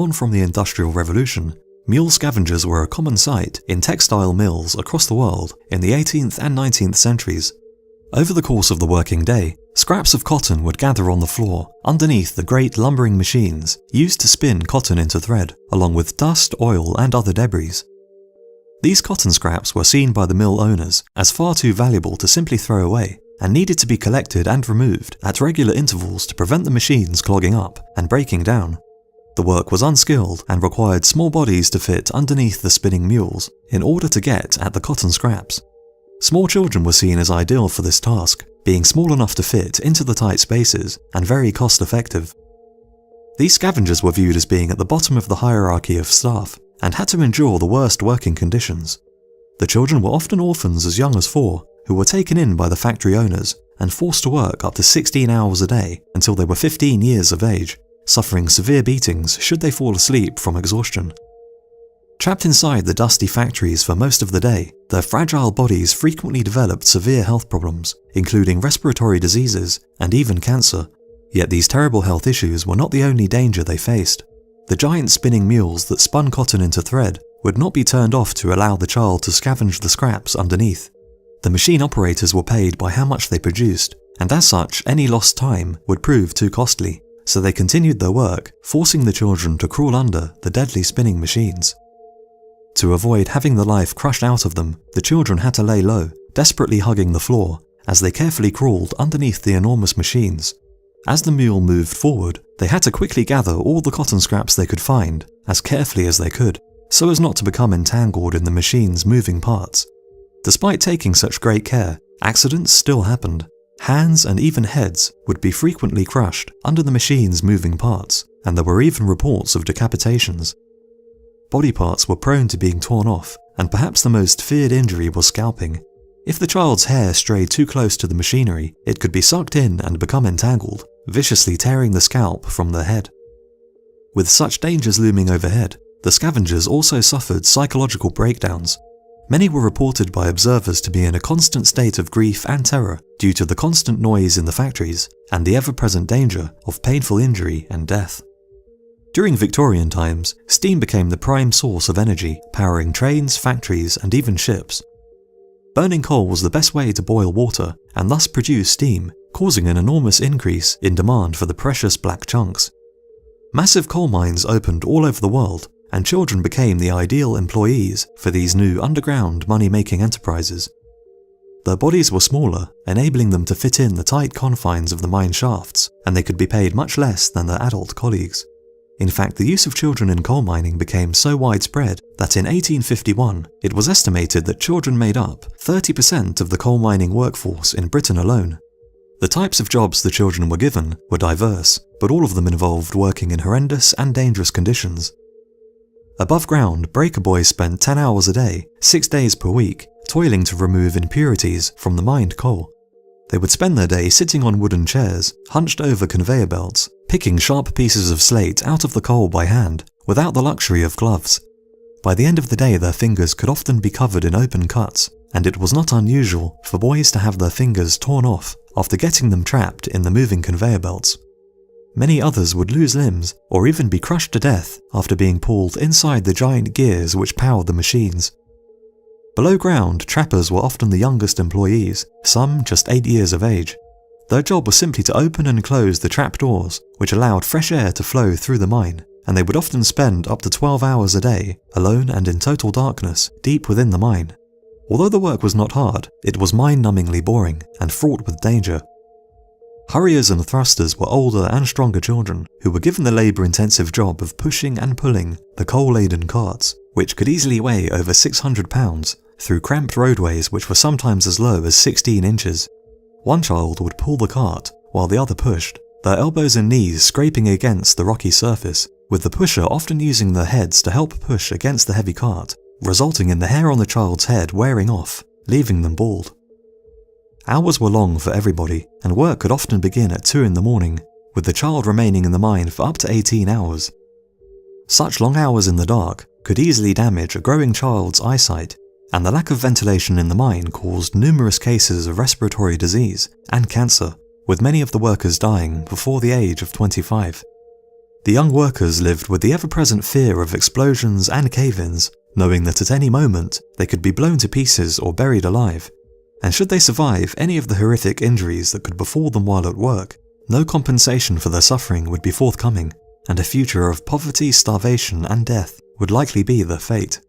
On from the Industrial Revolution, mule scavengers were a common sight in textile mills across the world in the 18th and 19th centuries. Over the course of the working day, scraps of cotton would gather on the floor underneath the great lumbering machines used to spin cotton into thread, along with dust, oil, and other debris. These cotton scraps were seen by the mill owners as far too valuable to simply throw away, and needed to be collected and removed at regular intervals to prevent the machines clogging up and breaking down. The work was unskilled and required small bodies to fit underneath the spinning mules in order to get at the cotton scraps. Small children were seen as ideal for this task, being small enough to fit into the tight spaces and very cost-effective. These scavengers were viewed as being at the bottom of the hierarchy of staff and had to endure the worst working conditions. The children were often orphans as young as 4, who were taken in by the factory owners and forced to work up to 16 hours a day until they were 15 years of age, suffering severe beatings should they fall asleep from exhaustion. Trapped inside the dusty factories for most of the day, their fragile bodies frequently developed severe health problems, including respiratory diseases and even cancer. Yet these terrible health issues were not the only danger they faced. The giant spinning mules that spun cotton into thread would not be turned off to allow the child to scavenge the scraps underneath. The machine operators were paid by how much they produced, and as such any lost time would prove too costly, so they continued their work, forcing the children to crawl under the deadly spinning machines. To avoid having the life crushed out of them, the children had to lay low, desperately hugging the floor, as they carefully crawled underneath the enormous machines. As the mule moved forward, they had to quickly gather all the cotton scraps they could find, as carefully as they could, so as not to become entangled in the machine's moving parts. Despite taking such great care, accidents still happened. Hands and even heads would be frequently crushed under the machine's moving parts, and there were even reports of decapitations. Body parts were prone to being torn off, and perhaps the most feared injury was scalping. If the child's hair strayed too close to the machinery, it could be sucked in and become entangled, viciously tearing the scalp from the head. With such dangers looming overhead, the scavengers also suffered psychological breakdowns. Many were reported by observers to be in a constant state of grief and terror due to the constant noise in the factories and the ever-present danger of painful injury and death. During Victorian times, steam became the prime source of energy, powering trains, factories, and even ships. Burning coal was the best way to boil water and thus produce steam, causing an enormous increase in demand for the precious black chunks. Massive coal mines opened all over the world, and children became the ideal employees for these new underground money-making enterprises. Their bodies were smaller, enabling them to fit in the tight confines of the mine shafts, and they could be paid much less than their adult colleagues. In fact, the use of children in coal mining became so widespread that in 1851 it was estimated that children made up 30% of the coal mining workforce in Britain alone. The types of jobs the children were given were diverse, but all of them involved working in horrendous and dangerous conditions. Above ground, breaker boys spent 10 hours a day, 6 days per week, toiling to remove impurities from the mined coal. They would spend their day sitting on wooden chairs, hunched over conveyor belts, picking sharp pieces of slate out of the coal by hand, without the luxury of gloves. By the end of the day, their fingers could often be covered in open cuts, and it was not unusual for boys to have their fingers torn off after getting them trapped in the moving conveyor belts. Many others would lose limbs or even be crushed to death after being pulled inside the giant gears which powered the machines. Below ground, trappers were often the youngest employees, some just 8 years of age. Their job was simply to open and close the trap doors, which allowed fresh air to flow through the mine, and they would often spend up to 12 hours a day, alone and in total darkness, deep within the mine. Although the work was not hard, it was mind-numbingly boring and fraught with danger. Hurriers and thrusters were older and stronger children who were given the labour-intensive job of pushing and pulling the coal-laden carts, which could easily weigh over 600 pounds, through cramped roadways which were sometimes as low as 16 inches. One child would pull the cart while the other pushed, their elbows and knees scraping against the rocky surface, with the pusher often using their heads to help push against the heavy cart, resulting in the hair on the child's head wearing off, leaving them bald. Hours were long for everybody, and work could often begin at 2 in the morning, with the child remaining in the mine for up to 18 hours. Such long hours in the dark could easily damage a growing child's eyesight, and the lack of ventilation in the mine caused numerous cases of respiratory disease and cancer, with many of the workers dying before the age of 25. The young workers lived with the ever-present fear of explosions and cave-ins, knowing that at any moment they could be blown to pieces or buried alive. And should they survive any of the horrific injuries that could befall them while at work, no compensation for their suffering would be forthcoming, and a future of poverty, starvation, and death would likely be their fate.